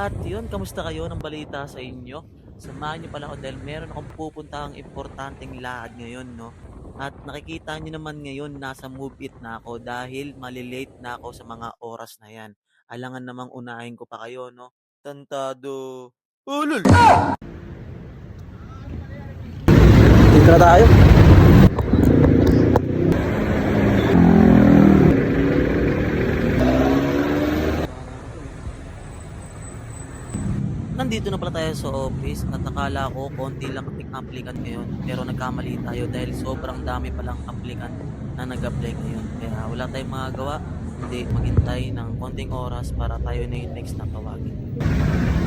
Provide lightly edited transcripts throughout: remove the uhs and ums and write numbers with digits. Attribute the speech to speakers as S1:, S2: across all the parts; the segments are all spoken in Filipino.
S1: lahat, yun, kamusta kayo ng balita sa inyo? Samahan niyo pala ako dahil meron akong pupuntahang importanteng lakad ngayon, no? At nakikita niyo naman ngayon, nasa move it na ako dahil malilate na ako sa mga oras na yan. Alangan namang unahin ko pa kayo, no? Tantado. Ulul!
S2: Dito na tayo.
S1: Nandito na pala tayo sa office at nakala ko konti lang kaming applicant ngayon pero nagkamali tayo dahil sobrang dami palang applicant na nag-apply ngayon. Kaya wala tayong magagawa, hindi maghintay ng konting oras para tayo na yung next na tawagin.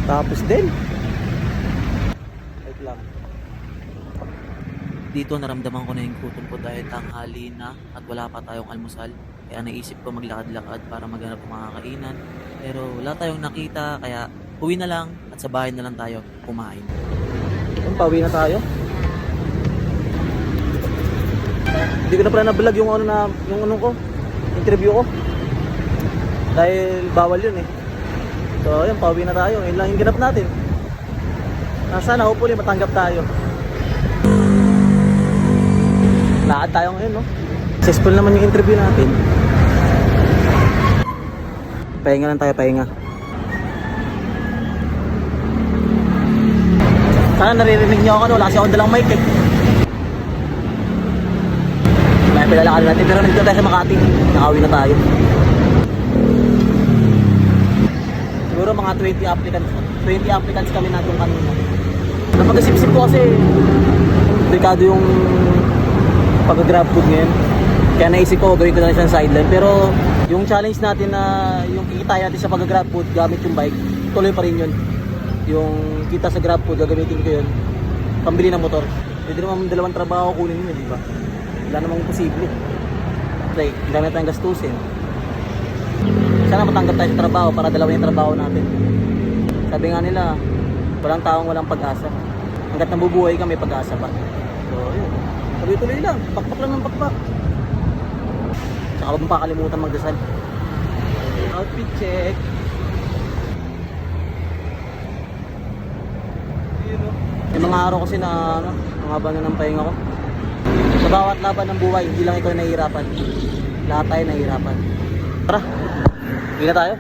S2: Tapos din. Wait lang.
S1: Dito naramdaman ko na yung gutom ko dahil tanghali na at wala pa tayong almusal. Kaya naisip ko maglakad-lakad para maghanap ng mga kainan. Pero wala tayong nakita kaya uwi na lang at sa bahay na lang tayo kumain.
S2: Pauwi na tayo. Hindi ko na pala na-vlog yung ano ko, interview ko. Dahil bawal yun eh. So, ayun, pauwi na tayo. Yun lang yung ganap natin. Sana hopefully matanggap tayo. Lakad tayo ngayon, no? Successful naman yung interview natin. Pahinga lang tayo, pahinga. Sana naririnig niyo ako, ano? Wala kasi akong dalang mic eh. May pilalakad natin, pero nandito tayo sa Makati. Nakauwi na tayo. Siguro mga 20 applicants kami natong kanina. Napag-isip-isip ko kasi delikado yung pag-grab food ngayon. Kaya naisip ko, gawin ko na siyang sideline. Pero yung challenge natin na yung kikita natin sa pag-grab food gamit yung bike, tuloy pa rin yun. Yung kita sa grab food, gagamitin ko yun pambili ng motor. Pwede naman dalawang trabaho kunin yun, di ba? Wala namang posible. Like, gamit tayong gastusin. Sana matanggap tayo sa trabaho para dalawa yung trabaho natin. Sabi nga nila, walang taong walang pag-asa. Hanggat nabubuhay ka, may pag-asa pa. So, yun. Tuloy-tuloy lang. Pakpak lang ng pakpak. Tsaka huwag mong pakalimutan magdasal. Outfit check. Yung mga araw kasi na mga haba na ng pahinga ko. Sa bawat laban ng buhay, hindi lang ikaw nahihirapan. Lahat tayo nahihirapan. Tara, uwi na tayo.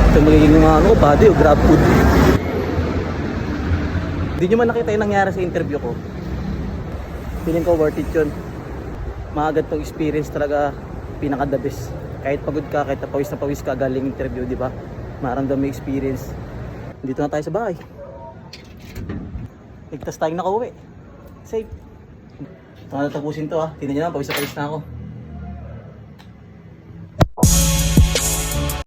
S2: Ito magiging mga body o grab food. Hindi nyo man nakita yung nangyari sa interview ko. Feeling ko worth it yun. Maagat tong experience talaga, pinaka the best. Kahit pagod ka, kahit na pawis ka galing interview, di ba? Maramdam mo experience. Dito na tayo sa bahay. Ligtas tayong nakauwi. Safe. Ito na tapusin to ha. Tingnan nyo lang, pawis na ako.